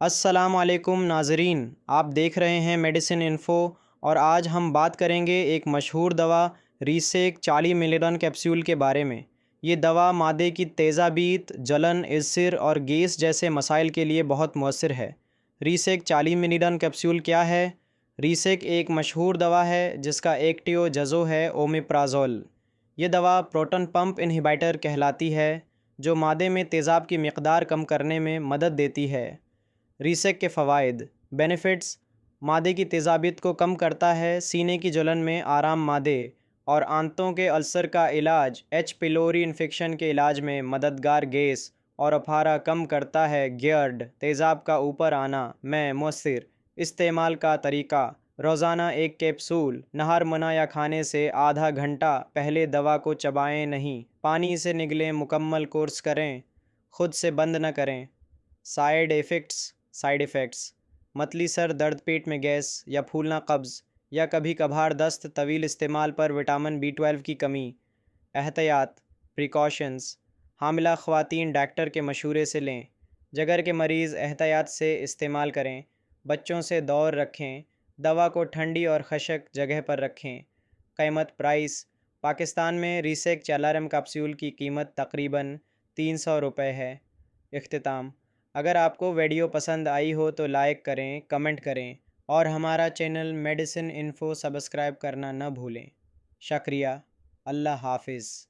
السلام علیکم ناظرین، آپ دیکھ رہے ہیں میڈیسن انفو، اور آج ہم بات کریں گے ایک مشہور دوا ریسیک 40 ملی گرام کیپسول کے بارے میں۔ یہ دوا معدے کی تیزابیت، جلن، السر اور گیس جیسے مسائل کے لیے بہت مؤثر ہے۔ ریسیک 40 ملی گرام کیپسول کیا ہے؟ ریسیک ایک مشہور دوا ہے جس کا ایکٹیو جزو ہے اومیپرازول۔ یہ دوا پروٹون پمپ انہیبیٹر کہلاتی ہے جو معدے میں تیزاب کی مقدار کم کرنے میں مدد دیتی ہے۔ ریسیک کے فوائد: بینیفٹس: معدے کی تیزابیت کو کم کرتا ہے، سینے کی جلن میں آرام، معدے اور آنتوں کے السر کا علاج، ایچ پیلوری انفیکشن کے علاج میں مددگار، گیس اور اپارا کم کرتا ہے، گیئرڈ تیزاب کا اوپر آنا میں مؤثر۔ استعمال کا طریقہ: روزانہ ایک کیپسول، نہار منہ یا کھانے سے آدھا گھنٹہ پہلے دوا کو چبائیں نہیں، پانی سے نگلیں، مکمل کورس کریں، خود سے بند نہ کریں۔ سائیڈ ایفیکٹس: متلی سر درد، پیٹ میں گیس یا پھولنا، قبض یا کبھی کبھار دست، طویل استعمال پر وٹامن B12 کی کمی۔ احتیاط پریکاشنز: حاملہ خواتین ڈاکٹر کے مشورے سے لیں، جگر کے مریض احتیاط سے استعمال کریں، بچوں سے دور رکھیں، دوا کو ٹھنڈی اور خشک جگہ پر رکھیں۔ قیمت پرائس: پاکستان میں ریسیک 40 کیپسول کی قیمت تقریباً 300 روپے ہے۔ اختتام: اگر آپ کو ویڈیو پسند آئی ہو تو لائک کریں، کمنٹ کریں اور ہمارا چینل میڈیسن انفو سبسکرائب کرنا نہ بھولیں۔ شکریہ۔ اللہ حافظ۔